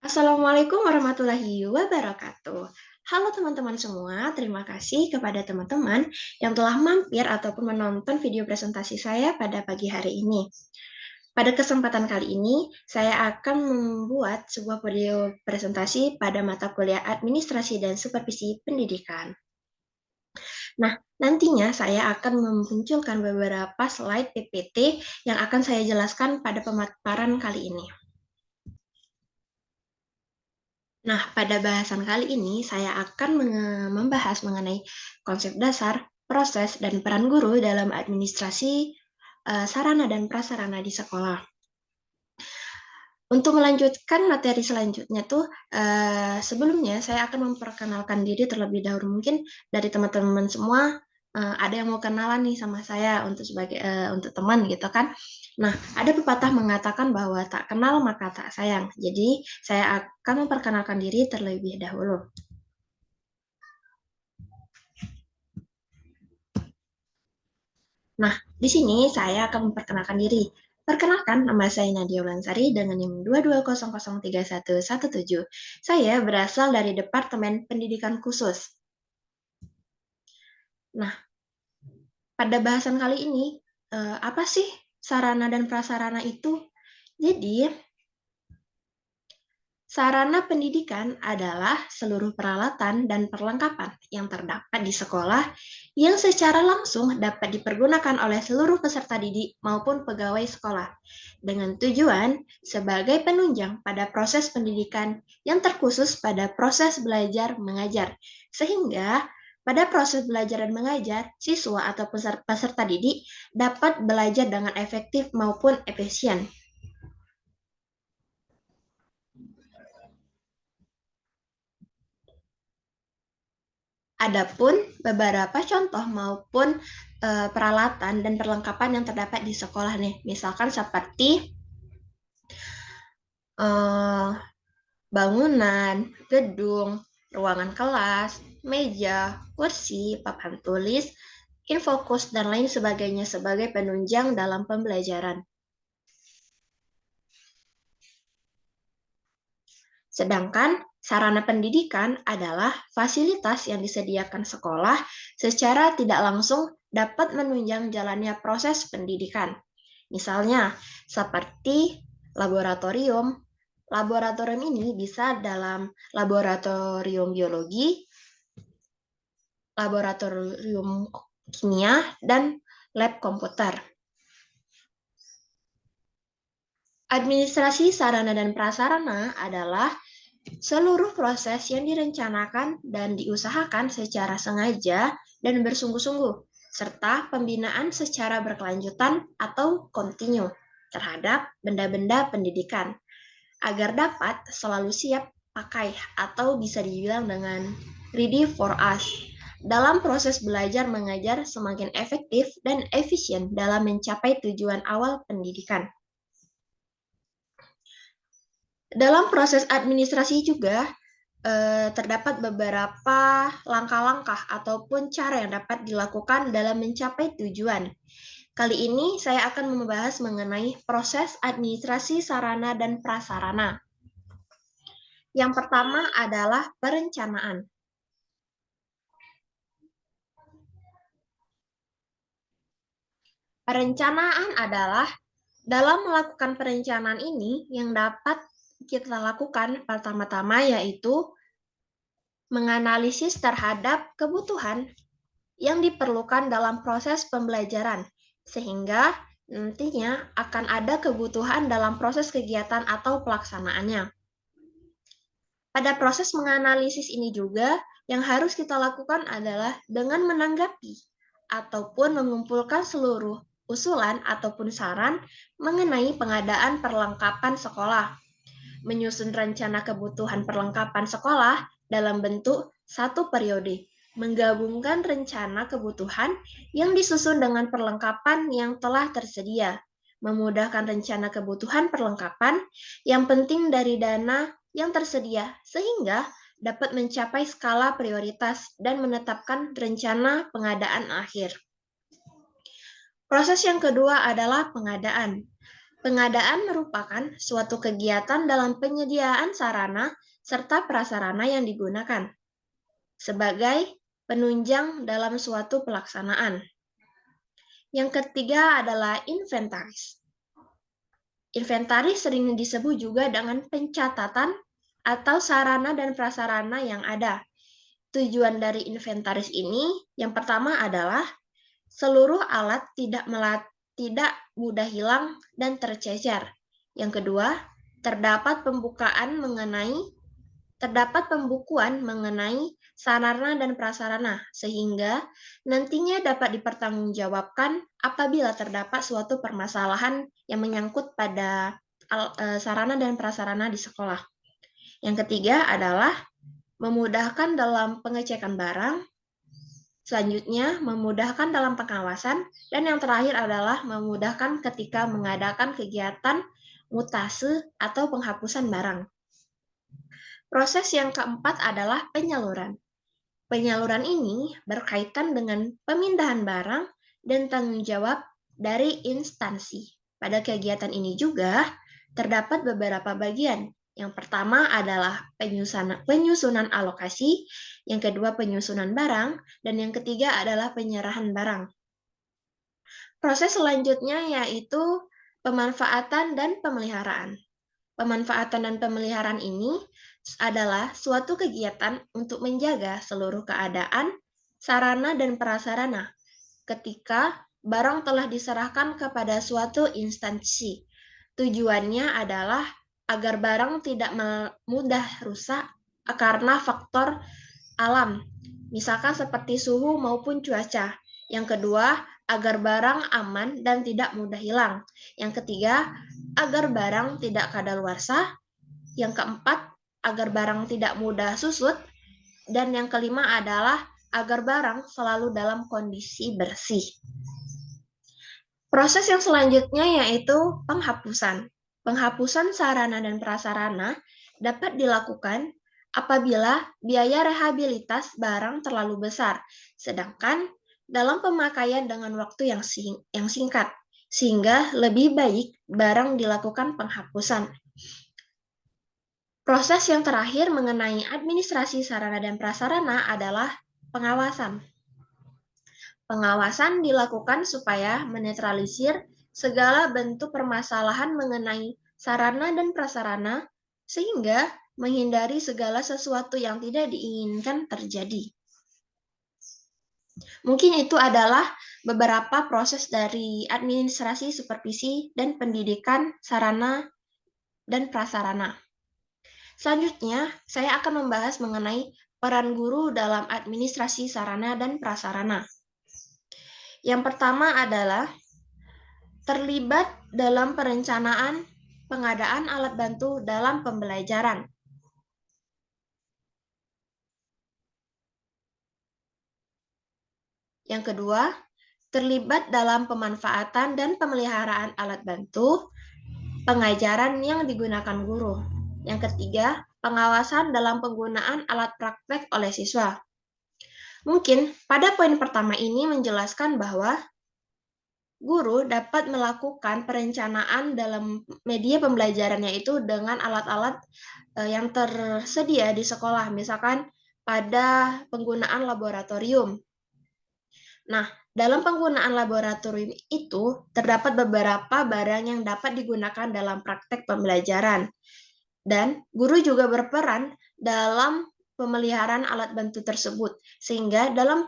Assalamualaikum warahmatullahi wabarakatuh. Halo teman-teman semua, terima kasih kepada teman-teman yang telah mampir ataupun menonton video presentasi saya pada pagi hari ini. Pada kesempatan kali ini, saya akan membuat sebuah video presentasi pada mata kuliah Administrasi dan Supervisi Pendidikan. Nah, nantinya saya akan memunculkan beberapa slide PPT yang akan saya jelaskan pada pemaparan kali ini. Nah, pada bahasan kali ini saya akan membahas mengenai konsep dasar, proses, dan peran guru dalam administrasi sarana dan prasarana di sekolah. Untuk melanjutkan materi selanjutnya tuh, sebelumnya saya akan memperkenalkan diri terlebih dahulu. Mungkin dari teman-teman semua ada yang mau kenalan nih sama saya untuk teman gitu kan. Nah, ada pepatah mengatakan bahwa tak kenal maka tak sayang. Jadi, saya akan memperkenalkan diri terlebih dahulu. Nah, di sini saya akan memperkenalkan diri. Perkenalkan, nama saya Nadia Ulansari dengan NIM 220031117. Saya berasal dari Departemen Pendidikan Khusus. Nah, pada bahasan kali ini, apa sih sarana dan prasarana itu? Jadi, sarana pendidikan adalah seluruh peralatan dan perlengkapan yang terdapat di sekolah yang secara langsung dapat dipergunakan oleh seluruh peserta didik maupun pegawai sekolah dengan tujuan sebagai penunjang pada proses pendidikan yang terkhusus pada proses belajar mengajar, sehingga pada proses belajar dan mengajar, siswa atau peserta didik dapat belajar dengan efektif maupun efisien. Adapun beberapa contoh maupun peralatan dan perlengkapan yang terdapat di sekolah nih, misalkan seperti bangunan, gedung, ruangan kelas, meja, kursi, papan tulis, infokus, dan lain sebagainya sebagai penunjang dalam pembelajaran. Sedangkan sarana pendidikan adalah fasilitas yang disediakan sekolah secara tidak langsung dapat menunjang jalannya proses pendidikan. Misalnya, seperti laboratorium. Laboratorium ini bisa dalam laboratorium biologi, laboratorium kimia, dan lab komputer. Administrasi sarana dan prasarana adalah seluruh proses yang direncanakan dan diusahakan secara sengaja dan bersungguh-sungguh, serta pembinaan secara berkelanjutan atau kontinu terhadap benda-benda pendidikan, agar dapat selalu siap pakai atau bisa dibilang dengan ready for us dalam proses belajar mengajar semakin efektif dan efisien dalam mencapai tujuan awal pendidikan. Dalam proses administrasi juga terdapat beberapa langkah-langkah ataupun cara yang dapat dilakukan dalam mencapai tujuan. Kali ini saya akan membahas mengenai proses administrasi sarana dan prasarana. Yang pertama adalah perencanaan. Perencanaan adalah dalam melakukan perencanaan ini yang dapat kita lakukan pertama-tama yaitu menganalisis terhadap kebutuhan yang diperlukan dalam proses pembelajaran, sehingga nantinya akan ada kebutuhan dalam proses kegiatan atau pelaksanaannya. Pada proses menganalisis ini juga, yang harus kita lakukan adalah dengan menanggapi ataupun mengumpulkan seluruh usulan ataupun saran mengenai pengadaan perlengkapan sekolah, menyusun rencana kebutuhan perlengkapan sekolah dalam bentuk satu periode, menggabungkan rencana kebutuhan yang disusun dengan perlengkapan yang telah tersedia, memudahkan rencana kebutuhan perlengkapan yang penting dari dana yang tersedia, sehingga dapat mencapai skala prioritas dan menetapkan rencana pengadaan akhir. Proses yang kedua adalah pengadaan. Pengadaan merupakan suatu kegiatan dalam penyediaan sarana serta prasarana yang digunakan sebagai penunjang dalam suatu pelaksanaan. Yang ketiga adalah inventaris. Inventaris sering disebut juga dengan pencatatan atau sarana dan prasarana yang ada. Tujuan dari inventaris ini yang pertama adalah seluruh alat tidak mudah hilang dan tercecer. Yang kedua, terdapat pembukuan mengenai sarana dan prasarana, sehingga nantinya dapat dipertanggungjawabkan apabila terdapat suatu permasalahan yang menyangkut pada sarana dan prasarana di sekolah. Yang ketiga adalah memudahkan dalam pengecekan barang, selanjutnya memudahkan dalam pengawasan, dan yang terakhir adalah memudahkan ketika mengadakan kegiatan mutase atau penghapusan barang. Proses yang keempat adalah penyaluran. Penyaluran ini berkaitan dengan pemindahan barang dan tanggung jawab dari instansi. Pada kegiatan ini juga terdapat beberapa bagian. Yang pertama adalah penyusunan alokasi, yang kedua penyusunan barang, dan yang ketiga adalah penyerahan barang. Proses selanjutnya yaitu pemanfaatan dan pemeliharaan. Pemanfaatan dan pemeliharaan ini adalah suatu kegiatan untuk menjaga seluruh keadaan, sarana, dan prasarana ketika barang telah diserahkan kepada suatu instansi. Tujuannya adalah agar barang tidak mudah rusak karena faktor alam, misalkan seperti suhu maupun cuaca. Yang kedua, agar barang aman dan tidak mudah hilang. Yang ketiga, agar barang tidak kadaluarsa. Yang keempat, agar barang tidak mudah susut. Dan yang kelima adalah agar barang selalu dalam kondisi bersih. Proses yang selanjutnya yaitu penghapusan. Penghapusan sarana dan prasarana dapat dilakukan apabila biaya rehabilitas barang terlalu besar, sedangkan dalam pemakaian dengan waktu yang singkat, sehingga lebih baik barang dilakukan penghapusan. Proses yang terakhir mengenai administrasi sarana dan prasarana adalah pengawasan. Pengawasan dilakukan supaya menetralisir segala bentuk permasalahan mengenai sarana dan prasarana, sehingga menghindari segala sesuatu yang tidak diinginkan terjadi. Mungkin itu adalah beberapa proses dari administrasi, supervisi, dan pendidikan sarana dan prasarana. Selanjutnya, saya akan membahas mengenai peran guru dalam administrasi sarana dan prasarana. Yang pertama adalah terlibat dalam perencanaan pengadaan alat bantu dalam pembelajaran. Yang kedua, terlibat dalam pemanfaatan dan pemeliharaan alat bantu pengajaran yang digunakan guru. Yang ketiga, pengawasan dalam penggunaan alat praktek oleh siswa. Mungkin pada poin pertama ini menjelaskan bahwa guru dapat melakukan perencanaan dalam media pembelajarannya itu dengan alat-alat yang tersedia di sekolah, misalkan pada penggunaan laboratorium. Nah, dalam penggunaan laboratorium itu terdapat beberapa barang yang dapat digunakan dalam praktek pembelajaran. Dan guru juga berperan dalam pemeliharaan alat bantu tersebut, sehingga dalam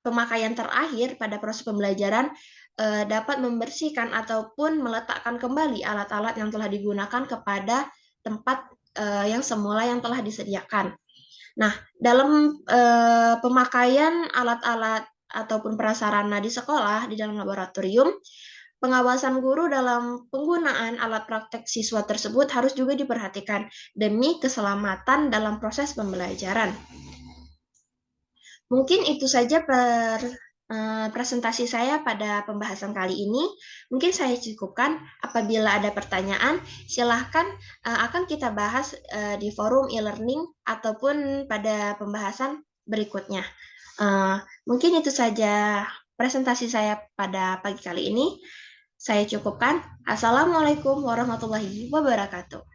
pemakaian terakhir pada proses pembelajaran dapat membersihkan ataupun meletakkan kembali alat-alat yang telah digunakan kepada tempat yang semula yang telah disediakan. Nah, dalam pemakaian alat-alat ataupun prasarana di sekolah, di dalam laboratorium, pengawasan guru dalam penggunaan alat praktek siswa tersebut harus juga diperhatikan demi keselamatan dalam proses pembelajaran. Mungkin itu saja presentasi saya pada pembahasan kali ini. Mungkin saya cukupkan. Apabila ada pertanyaan, silahkan akan kita bahas di forum e-learning ataupun pada pembahasan berikutnya. Mungkin itu saja presentasi saya pada pagi kali ini. Saya cukupkan. Assalamualaikum warahmatullahi wabarakatuh.